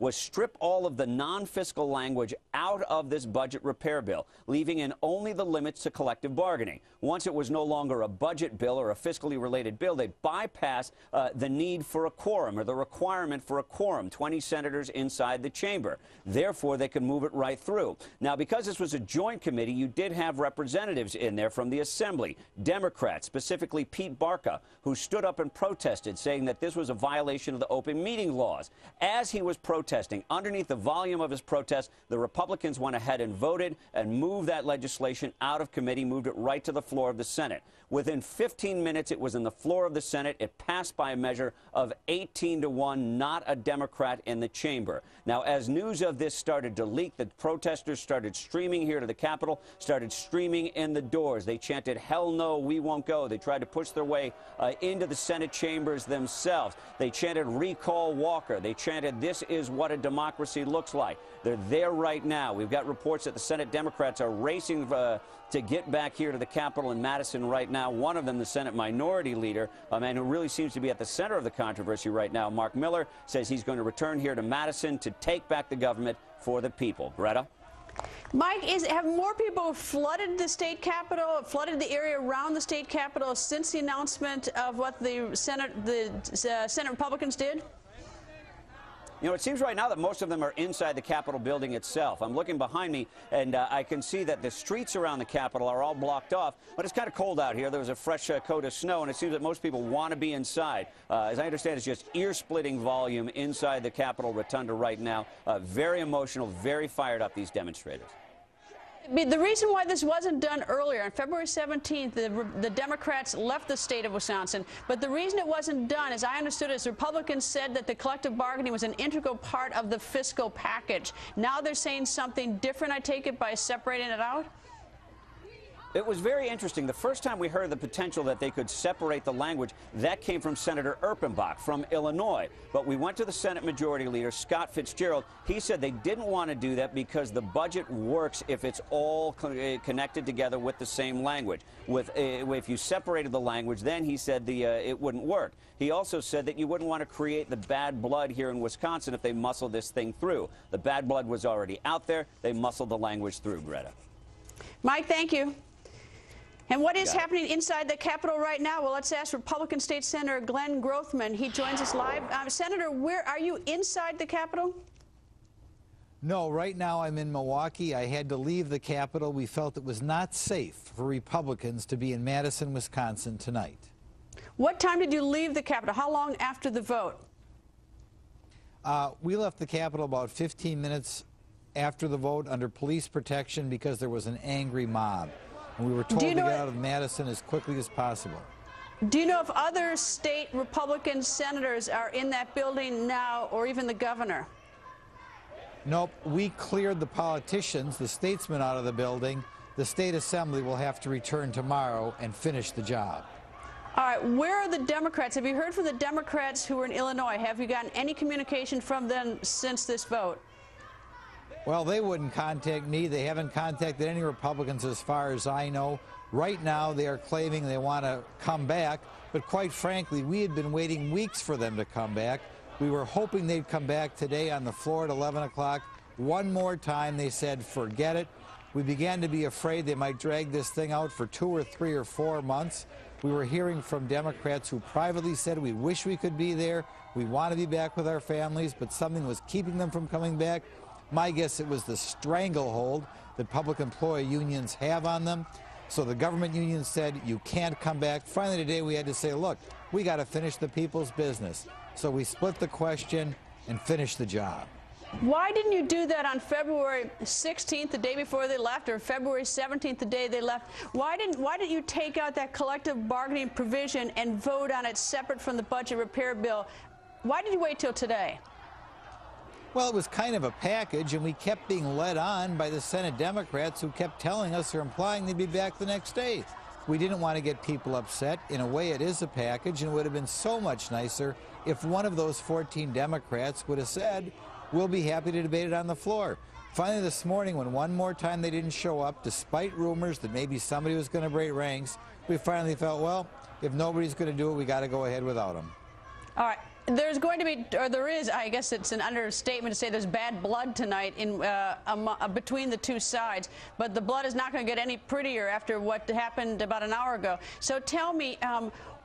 was strip all of the non-fiscal language out of this budget repair bill, leaving in only the limits to collective bargaining. Once it was no longer a budget bill or a fiscally related bill, they bypassed the need for a quorum or the requirement for a quorum, 20 senators inside the chamber. Therefore, they could move it right through. Now, because this was a joint committee, you did have representatives in there from the Assembly, Democrats, specifically Pete Barca, who stood up and protested, saying that this was a violation of the open meeting laws. As he was protesting, underneath the volume of his protest, the Republicans went ahead and voted and moved that legislation out of committee, moved it right to the floor of the Senate. Within 15 minutes, it was in the floor of the Senate. It passed by a measure of 18-1, not a Democrat in the chamber. Now, as news of this started to leak, the protesters started streaming here to the Capitol, started streaming in the doors. They chanted, "Hell no, we won't go." They tried to push their way into the Senate chambers themselves. They chanted, "Recall Walker." They chanted, "This is what a democracy looks like." They're there right now. We've got reports that the Senate Democrats are racing to get back here to the Capitol in Madison right now. One of them, the Senate Minority Leader, a man who really seems to be at the center of the controversy right now, Mark Miller, says he's going to return here to Madison to take back the government for the people. Greta? Mike, have more people flooded the state capitol, flooded the area around the state capitol since the announcement of what the Senate Republicans did? You know, it seems right now that most of them are inside the Capitol building itself. I'm looking behind me, and I can see that the streets around the Capitol are all blocked off. But it's kind of cold out here. There was a fresh coat of snow, and it seems that most people want to be inside. As I understand, it's just ear-splitting volume inside the Capitol Rotunda right now. Very emotional, very fired up, these demonstrators. The reason why this wasn't done earlier, on February 17th, the Democrats left the state of Wisconsin. But the reason it wasn't done, as I understood it, is Republicans said that the collective bargaining was an integral part of the fiscal package. Now they're saying something different, I take it, by separating it out? It was very interesting. The first time we heard the potential that they could separate the language, that came from Senator Erpenbach from Illinois. But we went to the Senate Majority Leader, Scott Fitzgerald. He said they didn't want to do that because the budget works if it's all connected together with the same language. If you separated the language, then he said it wouldn't work. He also said that you wouldn't want to create the bad blood here in Wisconsin if they muscled this thing through. The bad blood was already out there. They muscled the language through, Greta. Mike, thank you. And what is happening inside the Capitol right now? Well, let's ask Republican State Senator Glenn Grothman. He joins us live. Senator, where are you inside the Capitol? No, right now I'm in Milwaukee. I had to leave the Capitol. We felt it was not safe for Republicans to be in Madison, Wisconsin tonight. What time did you leave the Capitol? How long after the vote? We left the Capitol about 15 minutes after the vote under police protection because there was an angry mob. And we were told to get out of Madison as quickly as possible. Do you know if other state Republican senators are in that building now, or even the governor? Nope. We cleared the politicians, the statesmen, out of the building. The state assembly will have to return tomorrow and finish the job. All right. Where are the Democrats? Have you heard from the Democrats who are in Illinois? Have you gotten any communication from them since this vote? Well, they wouldn't contact me. They haven't contacted any Republicans as far as I know. Right now, they are claiming they want to come back. But quite frankly, we had been waiting weeks for them to come back. We were hoping they'd come back today on the floor at 11 o'clock. One more time, they said, forget it. We began to be afraid they might drag this thing out for 2 or 3 or 4 months. We were hearing from Democrats who privately said, we wish we could be there. We want to be back with our families, but something was keeping them from coming back. My guess it was the stranglehold that public employee unions have on them. So the government union said, you can't come back. Finally today we had to say, look, we got to finish the people's business. So we split the question and finished the job. Why didn't you do that on February 16th, the day before they left, or February 17th, the day they left? Why didn't you take out that collective bargaining provision and vote on it separate from the budget repair bill? Why did you wait till today? Well, it was kind of a package, and we kept being led on by the Senate Democrats who kept telling us or implying they'd be back the next day. We didn't want to get people upset. In a way, it is a package, and it would have been so much nicer if one of those 14 Democrats would have said, we'll be happy to debate it on the floor. Finally, this morning, when one more time they didn't show up, despite rumors that maybe somebody was going to break ranks, we finally felt, well, if nobody's going to do it, we got to go ahead without them. All right. There's going to be, or there is, I guess it's an understatement to say there's bad blood tonight in between the two sides, but the blood is not going to get any prettier after what happened about an hour ago. So tell me,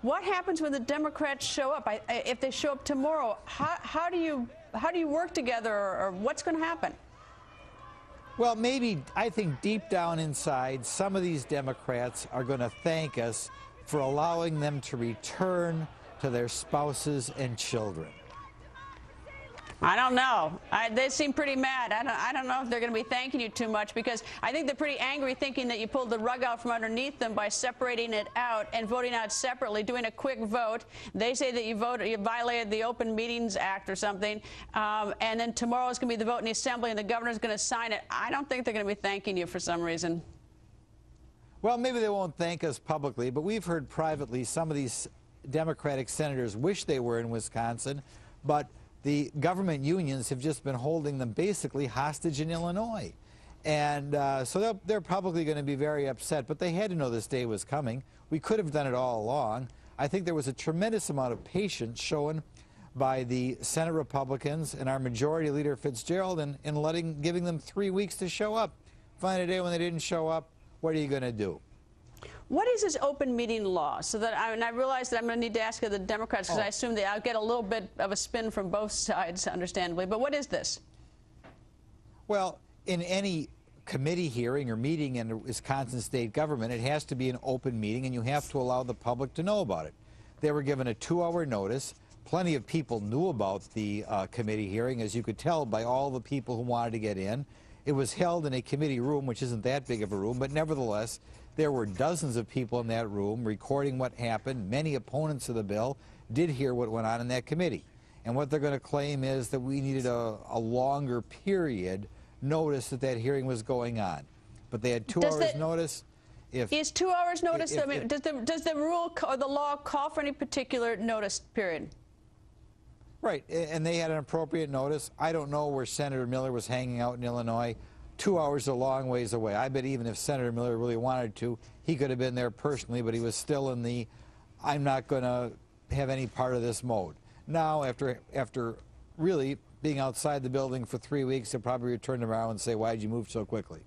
what happens when the Democrats show up? If they show up tomorrow, how do you work together, or what's going to happen? Well, maybe, I think deep down inside, some of these Democrats are going to thank us for allowing them to return to their spouses and children. I don't know. They seem pretty mad. I don't know if they're going to be thanking you too much, because I think they're pretty angry, thinking that you pulled the rug out from underneath them by separating it out and voting out separately, doing a quick vote. They say that you violated the Open Meetings Act or something, and then tomorrow is going to be the vote in the Assembly, and the governor's going to sign it. I don't think they're going to be thanking you for some reason. Well, maybe they won't thank us publicly, but we've heard privately some of these Democratic senators wish they were in Wisconsin, but the government unions have just been holding them basically hostage in Illinois. And so they're probably going to be very upset, but they had to know this day was coming. We could have done it all along. I think there was a tremendous amount of patience shown by the Senate Republicans and our Majority Leader Fitzgerald in giving them 3 weeks to show up. Find a day when they didn't show up, what are you going to do? What is this open meeting law? So that I realize that I'm going to need to ask the Democrats, because I assume that I'll get a little bit of a spin from both sides, understandably. But what is this? Well, in any committee hearing or meeting in the Wisconsin state government, it has to be an open meeting, and you have to allow the public to know about it. They were given a 2-hour notice. Plenty of people knew about the committee hearing, as you could tell by all the people who wanted to get in. It was held in a committee room, which isn't that big of a room, but nevertheless, there were dozens of people in that room recording what happened. Many opponents of the bill did hear what went on in that committee. And what they're going to claim is that we needed a longer period notice that that hearing was going on. But they had 2 hours notice. Is 2 hours notice? Does the rule or the law call for any particular notice period? Right, and they had an appropriate notice. I don't know where Senator Miller was hanging out in Illinois. 2 hours is a long ways away. I bet even if Senator Miller really wanted to, he could have been there personally, but he was still in the I'm not going to have any part of this mode. Now, after really being outside the building for 3 weeks, he'll probably return around and say, why did you move so quickly?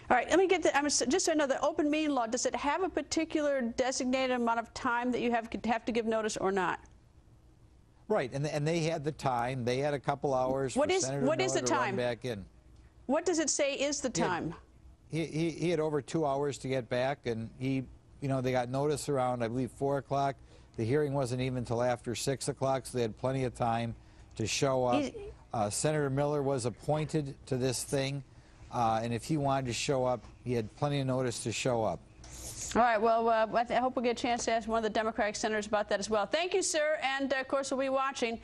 All right, let me get just so I know, the open meeting law, does it have a particular designated amount of time that you have to give notice or not? Right, and they had the time. They had a couple hours for Senator Miller to run back in. What does it say is the time? He had over 2 hours to get back, and they got notice around, I believe, 4 o'clock. The hearing wasn't even until after 6 o'clock, so they had plenty of time to show up. Senator Miller was appointed to this thing, and if he wanted to show up, he had plenty of notice to show up. All right, well, I hope we'll get a chance to ask one of the Democratic senators about that as well. Thank you, sir, and, of course, we'll be watching.